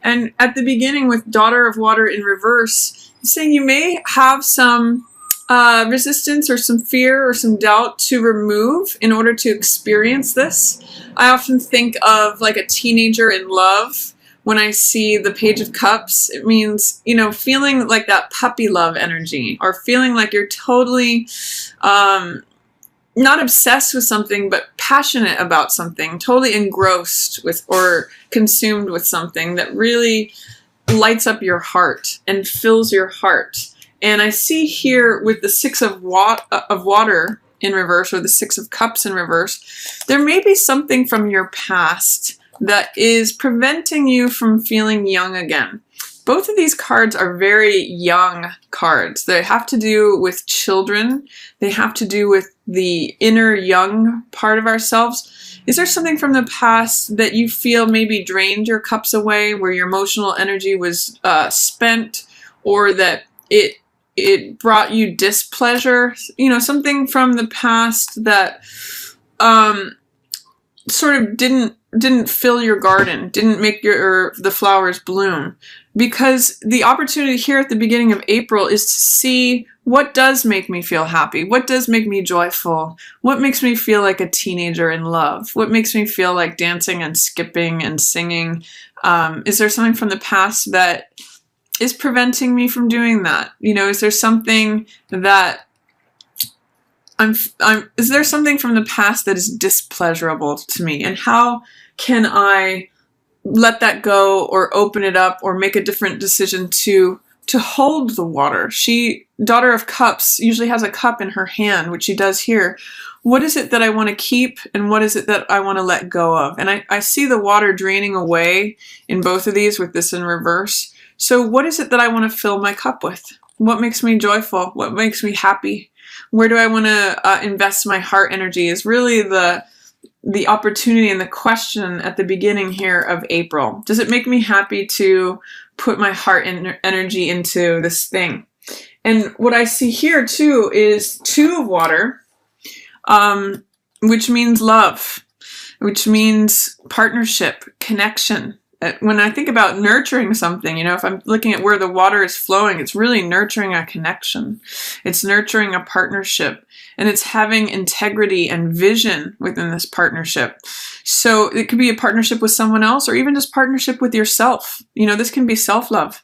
And at the beginning with Daughter of Water in reverse, saying you may have some resistance or some fear or some doubt to remove in order to experience this. I often think of like a teenager in love. When I see the Page of Cups, it means, you know, feeling like that puppy love energy, or feeling like you're totally not obsessed with something, but passionate about something, totally engrossed with or consumed with something that really lights up your heart and fills your heart. And I see here with the Six of Water in reverse, or the Six of Cups in reverse, there may be something from your past that is preventing you from feeling young again. Both of these cards are very young cards. They have to do with children. They have to do with the inner young part of ourselves. Is there something from the past that you feel maybe drained your cups away, where your emotional energy was spent, or that it brought you displeasure? You know, something from the past that sort of didn't fill your garden, didn't make the flowers bloom. Because the opportunity here at the beginning of April is to see what does make me feel happy, what does make me joyful, what makes me feel like a teenager in love, what makes me feel like dancing and skipping and singing. Is there something from the past that is preventing me from doing that? You know, is there something that is there something from the past that is displeasurable to me? And how can I let that go, or open it up, or make a different decision to hold the water? Daughter of Cups usually has a cup in her hand, which she does here. What is it that I want to keep, and what is it that I want to let go of? And I see the water draining away in both of these with this in reverse. So what is it that I want to fill my cup with? What makes me joyful? What makes me happy? Where do I want to invest my heart energy is really the opportunity and the question at the beginning here of April. Does it make me happy to put my heart energy into this thing? And what I see here too is Two of Water, which means love, which means partnership, connection. When I think about nurturing something, you know, if I'm looking at where the water is flowing, it's really nurturing a connection. It's nurturing a partnership, and it's having integrity and vision within this partnership. So it could be a partnership with someone else, or even just partnership with yourself. You know, this can be self-love.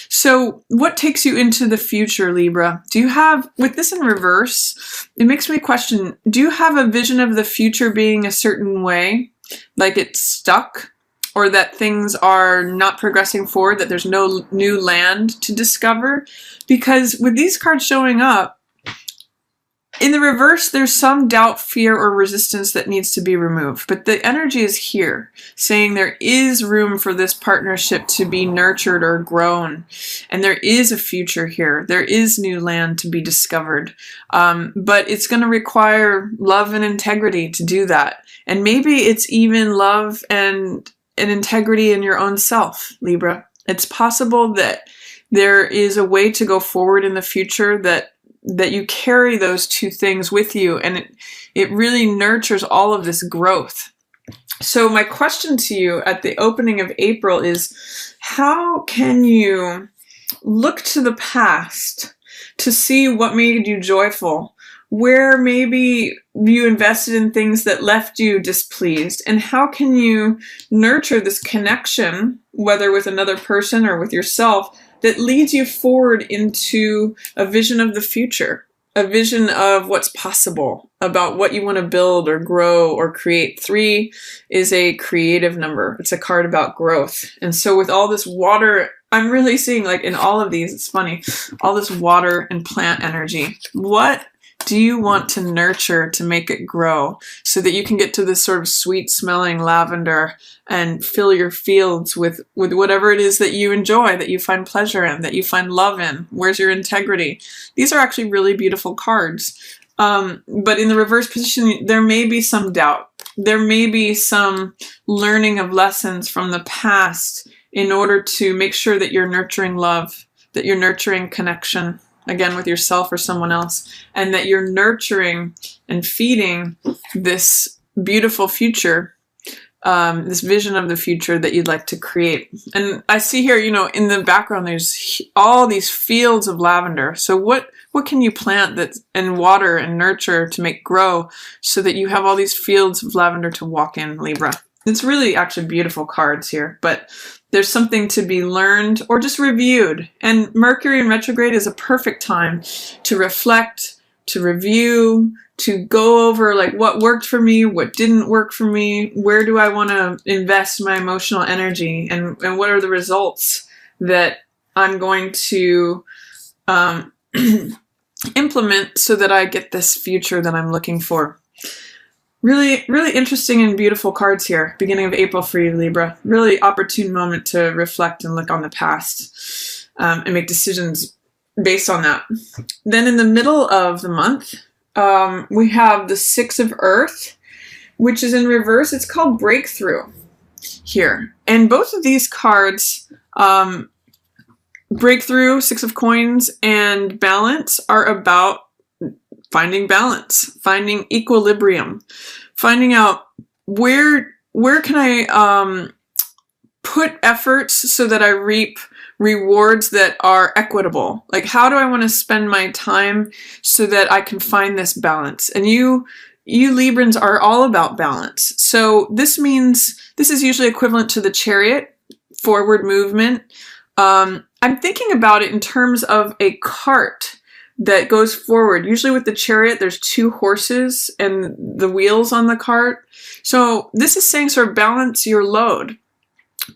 So what takes you into the future, Libra? Do you have, with this in reverse, it makes me question, do you have a vision of the future being a certain way? Like it's stuck? Or that things are not progressing forward, that there's no new land to discover? Because with these cards showing up, in the reverse, there's some doubt, fear, or resistance that needs to be removed. But the energy is here, saying there is room for this partnership to be nurtured or grown. And there is a future here. There is new land to be discovered. But it's going to require love and integrity to do that. And maybe it's even love and integrity in your own self, Libra. It's possible that there is a way to go forward in the future that you carry those two things with you, and it really nurtures all of this growth. So my question to you at the opening of April is, how can you look to the past to see what made you joyful? Where maybe you invested in things that left you displeased, and how can you nurture this connection, whether with another person or with yourself, that leads you forward into a vision of the future, a vision of what's possible, about what you want to build or grow or create. 3 is a creative number. It's a card about growth. And so with all this water, I'm really seeing, like in all of these, it's funny, all this water and plant energy. What do you want to nurture to make it grow so that you can get to this sort of sweet smelling lavender and fill your fields with whatever it is that you enjoy, that you find pleasure in, that you find love in? Where's your integrity? These are actually really beautiful cards. But in the reverse position, there may be some doubt. There may be some learning of lessons from the past in order to make sure that you're nurturing love, that you're nurturing connection, again, with yourself or someone else, and that you're nurturing and feeding this beautiful future this vision of the future that you'd like to create. And I see here, in the background, there's all these fields of lavender. So what can you plant and water and nurture to make grow so that you have all these fields of lavender to walk in, Libra? It's really actually beautiful cards here, but there's something to be learned or just reviewed. And Mercury in retrograde is a perfect time to reflect, to review, to go over like what worked for me, what didn't work for me, where do I want to invest my emotional energy, and what are the results that I'm going to implement so that I get this future that I'm looking for. Really, really interesting and beautiful cards here. Beginning of April for you, Libra. Really opportune moment to reflect and look on the past and make decisions based on that. Then in the middle of the month, we have the Six of Earth, which is in reverse. It's called Breakthrough here. And both of these cards, Breakthrough, Six of Coins, and Balance, are about finding balance, finding equilibrium, finding out where can I put efforts so that I reap rewards that are equitable. Like, how do I want to spend my time so that I can find this balance? And you Librans are all about balance. So this means, this is usually equivalent to the Chariot, forward movement. I'm thinking about it in terms of a cart that goes forward. Usually with the Chariot, there's two horses and the wheels on the cart. So this is saying sort of balance your load.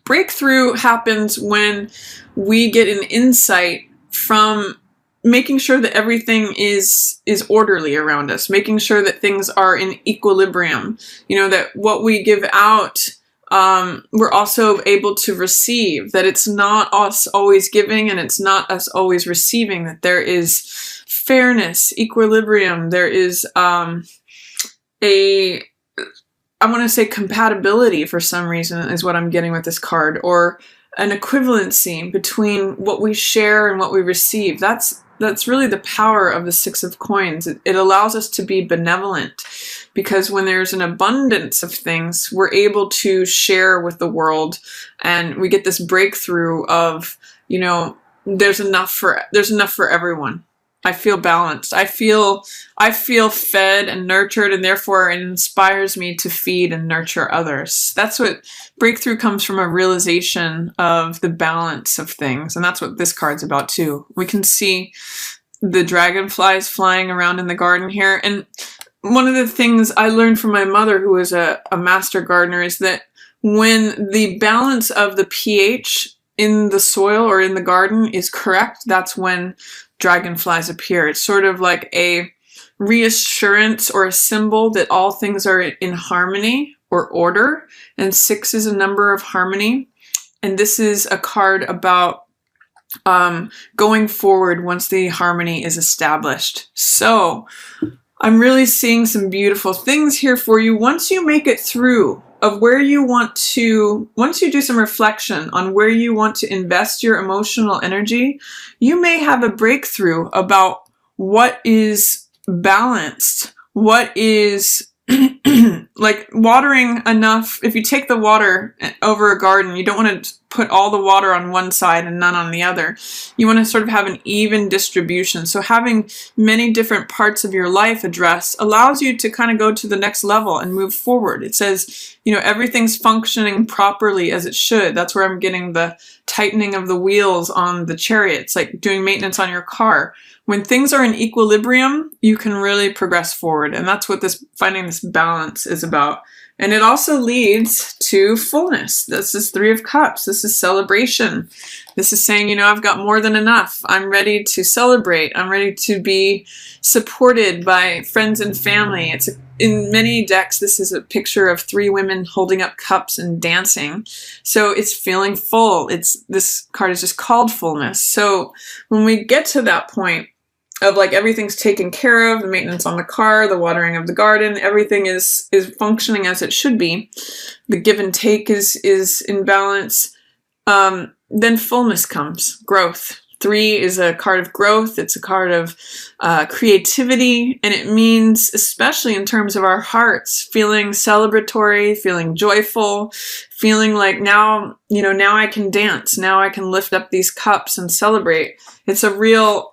Breakthrough happens when we get an insight from making sure that everything is orderly around us, making sure that things are in equilibrium, that what we give out, we're also able to receive, that it's not us always giving and it's not us always receiving, that there is fairness, equilibrium, there is I want to say compatibility for some reason is what I'm getting with this card, or an equivalency between what we share and what we receive. That's really the power of the Six of Coins. It allows us to be benevolent, because when there's an abundance of things, we're able to share with the world, and we get this breakthrough of, there's enough for everyone. I feel balanced. I feel fed and nurtured, and therefore it inspires me to feed and nurture others. That's what breakthrough comes from, a realization of the balance of things. And that's what this card's about too. We can see the dragonflies flying around in the garden here. And one of the things I learned from my mother, who was a master gardener, is that when the balance of the pH in the soil or in the garden is correct, that's when dragonflies appear. It's sort of like a reassurance or a symbol that all things are in harmony or order. And 6 is a number of harmony. And this is a card about going forward once the harmony is established. So I'm really seeing some beautiful things here for you. Once you make it through of where you want to, once you do some reflection on where you want to invest your emotional energy, you may have a breakthrough about what is balanced, what is like watering enough. If you take the water over a garden, you don't want to put all the water on one side and none on the other. You want to sort of have an even distribution. So having many different parts of your life addressed allows you to kind of go to the next level and move forward. It says, everything's functioning properly as it should. That's where I'm getting the tightening of the wheels on the Chariot. It's like doing maintenance on your car. When things are in equilibrium, you can really progress forward. And that's what finding this balance is about. And it also leads to fullness. This is 3 of Cups. This is celebration. This is saying, I've got more than enough. I'm ready to celebrate. I'm ready to be supported by friends and family. In many decks, this is a picture of 3 women holding up cups and dancing. So it's feeling full. This card is just called fullness. So when we get to that point of like everything's taken care of, the maintenance on the car, the watering of the garden, everything is functioning as it should be, the give and take is in balance, then fullness comes, growth. 3 is a card of growth. It's a card of creativity, and it means, especially in terms of our hearts, feeling celebratory, feeling joyful, feeling like now I can dance. Now I can lift up these cups and celebrate. It's a real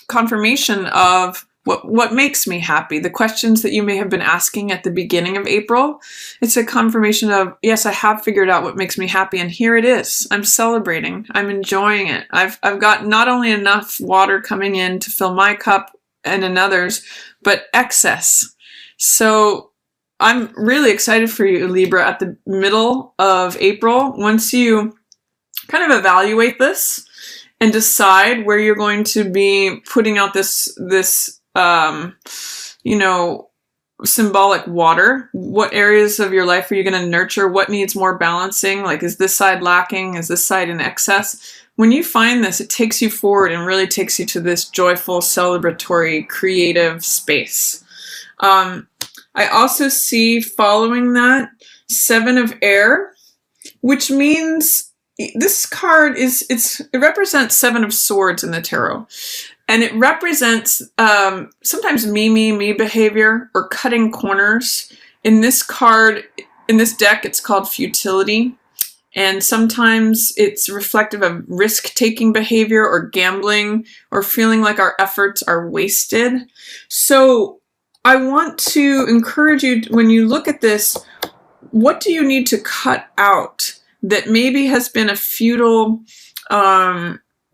confirmation of what makes me happy. The questions that you may have been asking at the beginning of April, it's a confirmation of, yes, I have figured out what makes me happy, and here it is. I'm celebrating. I'm enjoying it. I've got not only enough water coming in to fill my cup and another's, but excess. So I'm really excited for you, Libra, at the middle of April. Once you kind of evaluate this and decide where you're going to be putting out this symbolic water. What areas of your life are you going to nurture? What needs more balancing? Like, is this side lacking? Is this side in excess? When you find this, it takes you forward and really takes you to this joyful, celebratory, creative space. I also see following that 7 of air, which means this card it represents 7 of swords in the tarot. And it represents sometimes me behavior or cutting corners. In this card, in this deck, it's called futility. And sometimes it's reflective of risk-taking behavior or gambling or feeling like our efforts are wasted. So I want to encourage you, when you look at this, what do you need to cut out that maybe has been a futile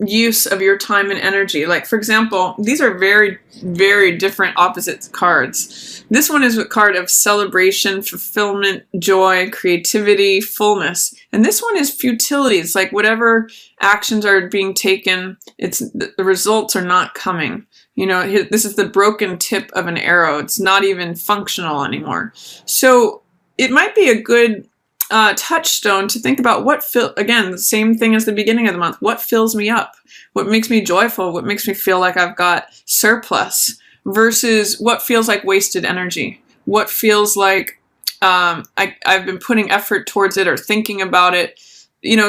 use of your time and energy? Like, for example, these are very, very different opposite cards. This one is a card of celebration, fulfillment, joy, creativity, fullness. And this one is futility. It's like whatever actions are being taken, the results are not coming. This is the broken tip of an arrow. It's not even functional anymore. So it might be a good touchstone to think about again, the same thing as the beginning of the month. What fills me up? What makes me joyful? What makes me feel like I've got surplus versus what feels like wasted energy? What feels like I've been putting effort towards it or thinking about it.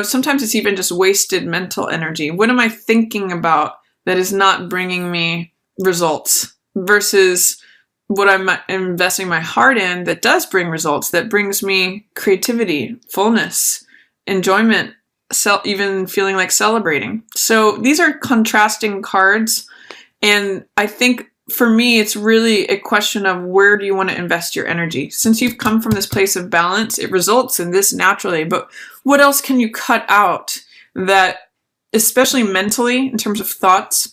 Sometimes it's even just wasted mental energy. What am I thinking about that is not bringing me results versus what I'm investing my heart in that does bring results, that brings me creativity, fullness, enjoyment, even feeling like celebrating. So these are contrasting cards. And I think for me, it's really a question of where do you want to invest your energy? Since you've come from this place of balance, it results in this naturally. But what else can you cut out that, especially mentally, in terms of thoughts,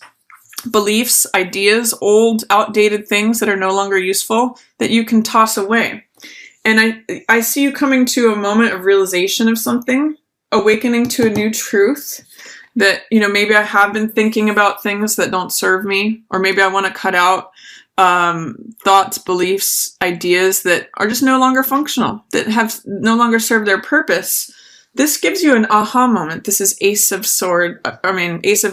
beliefs, ideas, old, outdated things that are no longer useful, that you can toss away? And I see you coming to a moment of realization of something, awakening to a new truth that, maybe I have been thinking about things that don't serve me, or maybe I want to cut out thoughts, beliefs, ideas that are just no longer functional, that have no longer served their purpose. This gives you an aha moment. This is Ace of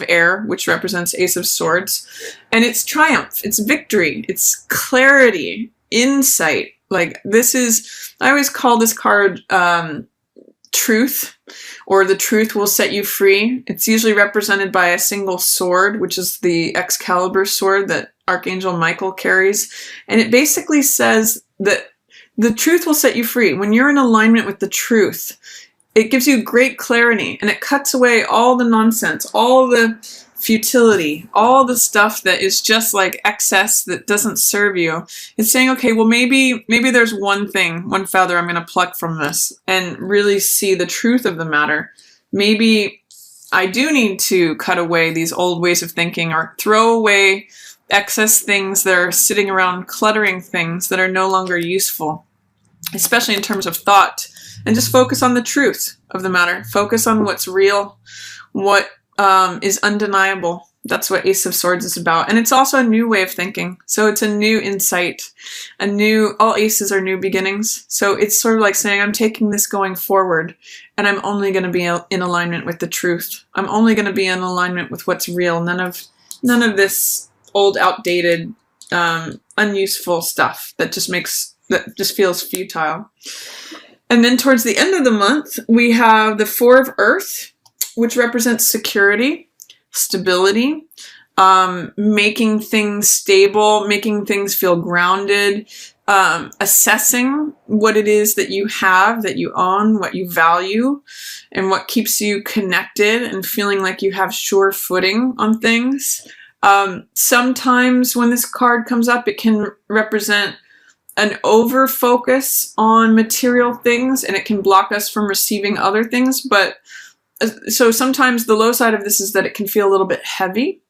Air, which represents Ace of Swords. And it's triumph, it's victory, it's clarity, insight. Like, I always call this card truth, or the truth will set you free. It's usually represented by a single sword, which is the Excalibur sword that Archangel Michael carries. And it basically says that the truth will set you free. When you're in alignment with the truth, it gives you great clarity, and it cuts away all the nonsense, all the futility, all the stuff that is just like excess that doesn't serve you. It's saying, okay, well, maybe there's one feather I'm going to pluck from this and really see the truth of the matter. Maybe I do need to cut away these old ways of thinking, or throw away excess things that are sitting around cluttering things that are no longer useful, especially in terms of thought. And just focus on the truth of the matter. Focus on what's real, what is undeniable. That's what Ace of Swords is about. And it's also a new way of thinking. So it's a new insight, all aces are new beginnings. So it's sort of like saying, I'm taking this going forward, and I'm only going to be in alignment with the truth. I'm only going to be in alignment with what's real. None of this old, outdated, unuseful stuff that just feels futile. And then towards the end of the month, we have the 4 of Earth, which represents security. stability, making things stable, making things feel grounded, assessing what it is that you have, that you own, what you value, and what keeps you connected and feeling like you have sure footing on things. Sometimes when this card comes up, it can represent an over focus on material things, and it can block us from receiving other things. But so sometimes the low side of this is that it can feel a little bit heavy.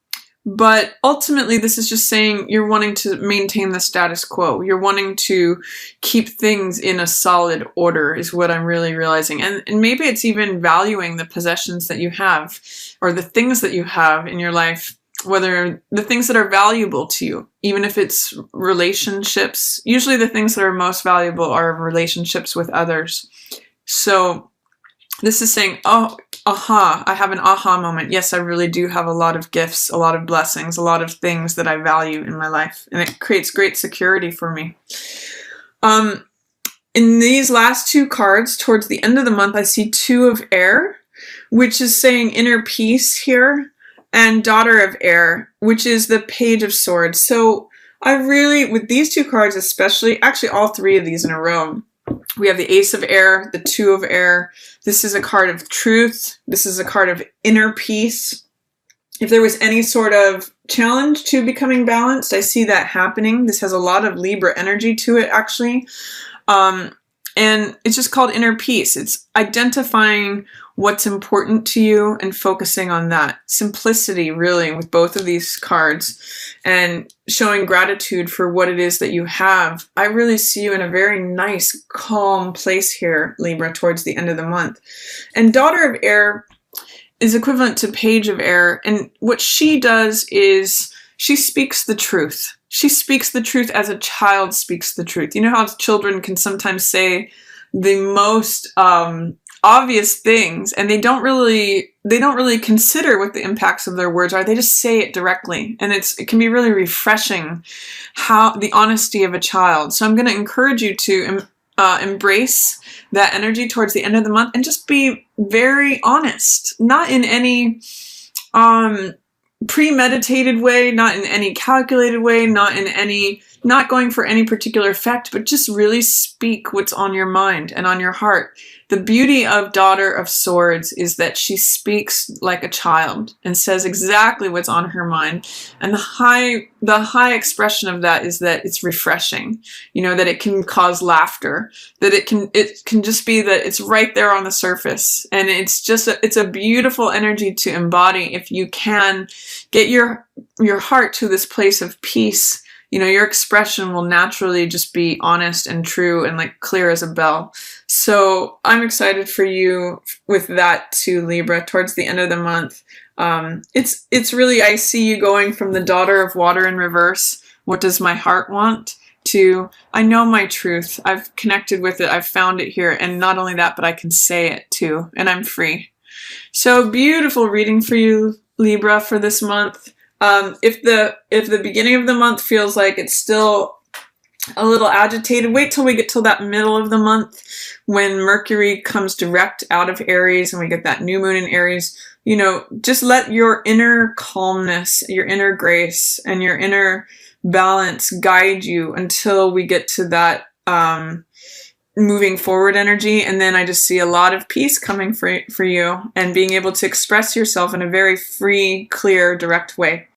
But ultimately, this is just saying you're wanting to maintain the status quo. You're wanting to keep things in a solid order is what I'm really realizing. And maybe it's even valuing the possessions that you have or the things that you have in your life, whether the things that are valuable to you, even if it's relationships. Usually the things that are most valuable are relationships with others. So this is saying, oh, aha, I have an aha moment. Yes, I really do have a lot of gifts, a lot of blessings, a lot of things that I value in my life. And it creates great security for me. In these last two cards, towards the end of the month, I see Two of Air, which is saying inner peace here, and Daughter of Air, which is the Page of Swords. So I really, with these two cards especially, actually all three of these in a row, we have the Ace of Air, the Two of Air. This is a card of truth. This is a card of inner peace. If there was any sort of challenge to becoming balanced, I see that happening. This has a lot of Libra energy to it, actually. And it's just called inner peace. It's identifying what's important to you and focusing on that. Simplicity, really, with both of these cards, and showing gratitude for what it is that you have. I really see you in a very nice, calm place here, Libra, towards the end of the month. And Daughter of Air is equivalent to Page of Air. And what she does is she speaks the truth. She speaks the truth as a child speaks the truth. You know how children can sometimes say the most obvious things, and they don't really consider what the impacts of their words are. They just say it directly, and it can be really refreshing, how the honesty of a child. So I'm going to encourage you to embrace that energy towards the end of the month and just be very honest, not in any premeditated way, not in any calculated way, not going for any particular effect, but just really speak what's on your mind and on your heart. The beauty of Daughter of Swords is that she speaks like a child and says exactly what's on her mind. And the high expression of that is that it's refreshing, that it can cause laughter, that it can just be that it's right there on the surface. And it's a beautiful energy to embody if you can get your heart to this place of peace. Your expression will naturally just be honest and true and like clear as a bell. So I'm excited for you with that too, Libra, towards the end of the month. It's really, I see you going from the Daughter of Water in reverse, what does my heart want, to I know my truth. I've connected with it. I've found it here. And not only that, but I can say it too. And I'm free. So beautiful reading for you, Libra, for this month. If the beginning of the month feels like it's still a little agitated, wait till we get till that middle of the month when Mercury comes direct out of Aries and we get that new moon in Aries. Just let your inner calmness, your inner grace, and your inner balance guide you until we get to that moving forward energy. And then I just see a lot of peace coming for you and being able to express yourself in a very free, clear, direct way.